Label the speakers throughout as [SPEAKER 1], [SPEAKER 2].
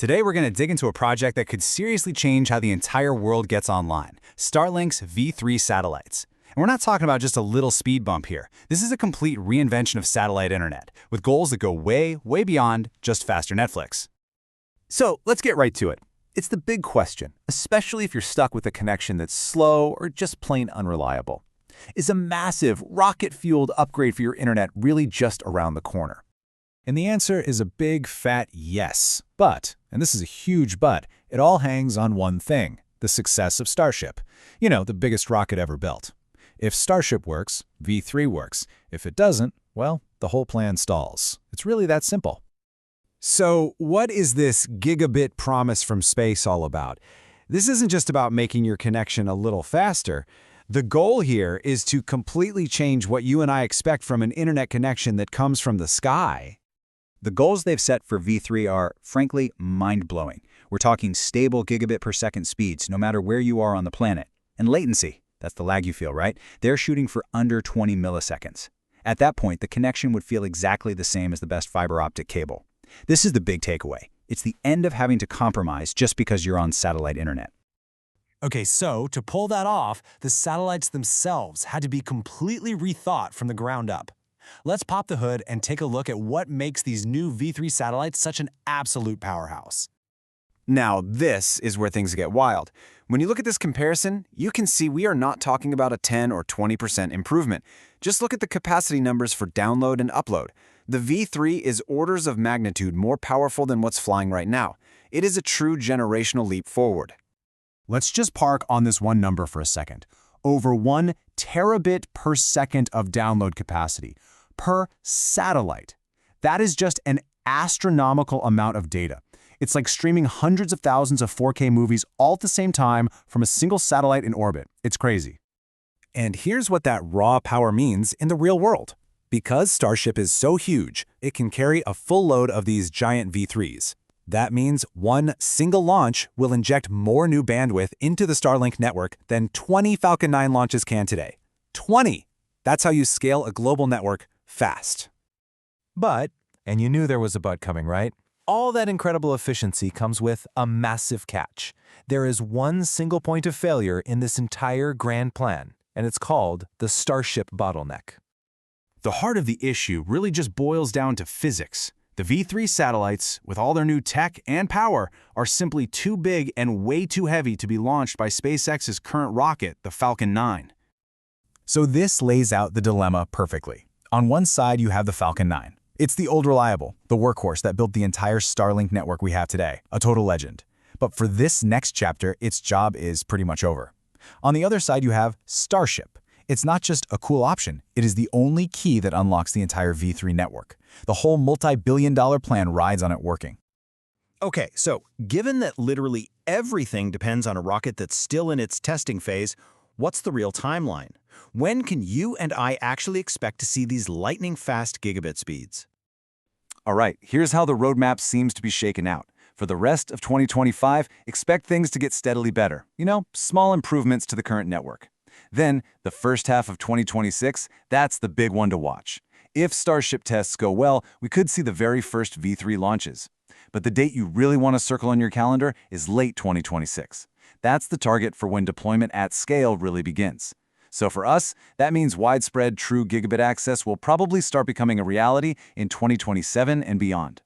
[SPEAKER 1] Today we're going to dig into a project that could seriously change how the entire world gets online, Starlink's V3 satellites. And we're not talking about just a little speed bump here. This is a complete reinvention of satellite internet, with goals that go way, way beyond just faster Netflix.
[SPEAKER 2] So let's get right to it. It's the big question, especially if you're stuck with a connection that's slow or just plain unreliable. Is a massive, rocket-fueled upgrade for your internet really just around the corner?
[SPEAKER 3] And the answer is a big, fat yes. But, and this is a huge but, it all hangs on one thing, the success of Starship. You know, the biggest rocket ever built. If Starship works, V3 works. If it doesn't, well, the whole plan stalls. It's really that simple.
[SPEAKER 1] So what is this Gigabit Promise from space all about? This isn't just about making your connection a little faster. The goal here is to completely change what you and I expect from an internet connection that comes from the sky.
[SPEAKER 4] The goals they've set for V3 are, frankly, mind-blowing. We're talking stable gigabit per second speeds, no matter where you are on the planet. And latency, that's the lag you feel, right? They're shooting for under 20 milliseconds. At that point, the connection would feel exactly the same as the best fiber-optic cable. This is the big takeaway. It's the end of having to compromise just because you're on satellite internet.
[SPEAKER 5] Okay, so to pull that off, the satellites themselves had to be completely rethought from the ground up. Let's pop the hood and take a look at what makes these new V3 satellites such an absolute powerhouse.
[SPEAKER 2] Now, this is where things get wild. When you look at this comparison, you can see we are not talking about a 10 or 20% improvement. Just look at the capacity numbers for download and upload. The V3 is orders of magnitude more powerful than what's flying right now. It is a true generational leap forward.
[SPEAKER 3] Let's just park on this one number for a second. Over 1 terabit per second of download capacity per satellite. That is just an astronomical amount of data. It's like streaming hundreds of thousands of 4K movies all at the same time from a single satellite in orbit. It's crazy. And here's what that raw power means in the real world. Because Starship is so huge, it can carry a full load of these giant V3s. That means one single launch will inject more new bandwidth into the Starlink network than 20 Falcon 9 launches can today. 20! That's how you scale a global network fast.
[SPEAKER 2] But, and you knew there was a but coming, right? All that incredible efficiency comes with a massive catch. There is one single point of failure in this entire grand plan, and it's called the Starship Bottleneck.
[SPEAKER 3] The heart of the issue really just boils down to physics. The V3 satellites, with all their new tech and power, are simply too big and way too heavy to be launched by SpaceX's current rocket, the Falcon 9. So this lays out the dilemma perfectly. On one side, you have the Falcon 9. It's the old reliable, the workhorse that built the entire Starlink network we have today, a total legend. But for this next chapter, its job is pretty much over. On the other side, you have Starship. It's not just a cool option, it is the only key that unlocks the entire V3 network. The whole multi-billion-dollar plan rides on it working.
[SPEAKER 6] Okay, so given that literally everything depends on a rocket that's still in its testing phase, what's the real timeline? When can you and I actually expect to see these lightning-fast gigabit speeds?
[SPEAKER 2] All right, here's how the roadmap seems to be shaken out. For the rest of 2025, expect things to get steadily better. You know, small improvements to the current network. Then, the first half of 2026, that's the big one to watch. If Starship tests go well, we could see the very first V3 launches. But the date you really want to circle on your calendar is late 2026. That's the target for when deployment at scale really begins. So for us, that means widespread true gigabit access will probably start becoming a reality in 2027 and beyond.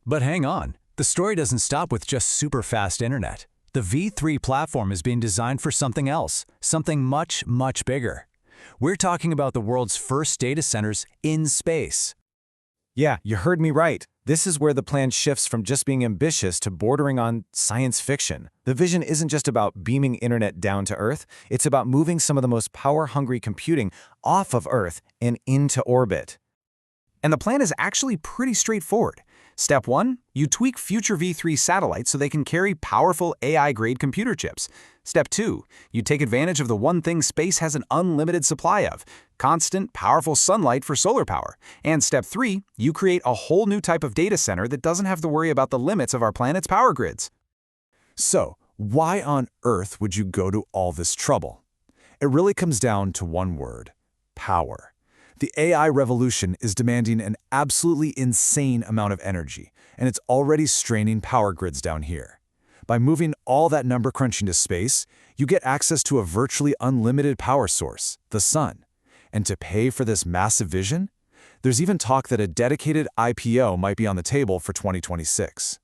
[SPEAKER 3] But hang on, the story doesn't stop with just super fast internet. The V3 platform is being designed for something else, something much, much bigger. We're talking about the world's first data centers in space.
[SPEAKER 2] Yeah, you heard me right. This is where the plan shifts from just being ambitious to bordering on science fiction. The vision isn't just about beaming internet down to Earth, it's about moving some of the most power-hungry computing off of Earth and into orbit. And the plan is actually pretty straightforward. Step 1, you tweak future V3 satellites so they can carry powerful AI-grade computer chips. Step 2, you take advantage of the one thing space has an unlimited supply of, constant, powerful sunlight for solar power. And step 3, you create a whole new type of data center that doesn't have to worry about the limits of our planet's power grids.
[SPEAKER 3] So, why on earth would you go to all this trouble? It really comes down to one word: power.
[SPEAKER 2] The AI revolution is demanding an absolutely insane amount of energy, and it's already straining power grids down here. By moving all that number crunching to space, you get access to a virtually unlimited power source, the sun. And to pay for this massive vision? There's even talk that a dedicated IPO might be on the table for 2026.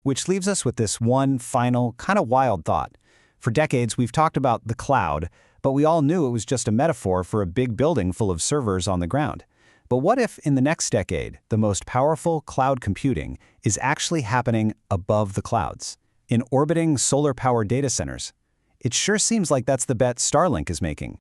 [SPEAKER 4] Which leaves us with this one final, kind of wild thought. For decades, we've talked about the cloud, but we all knew it was just a metaphor for a big building full of servers on the ground. But what if, in the next decade, the most powerful cloud computing is actually happening above the clouds, in orbiting solar-powered data centers? It sure seems like that's the bet Starlink is making.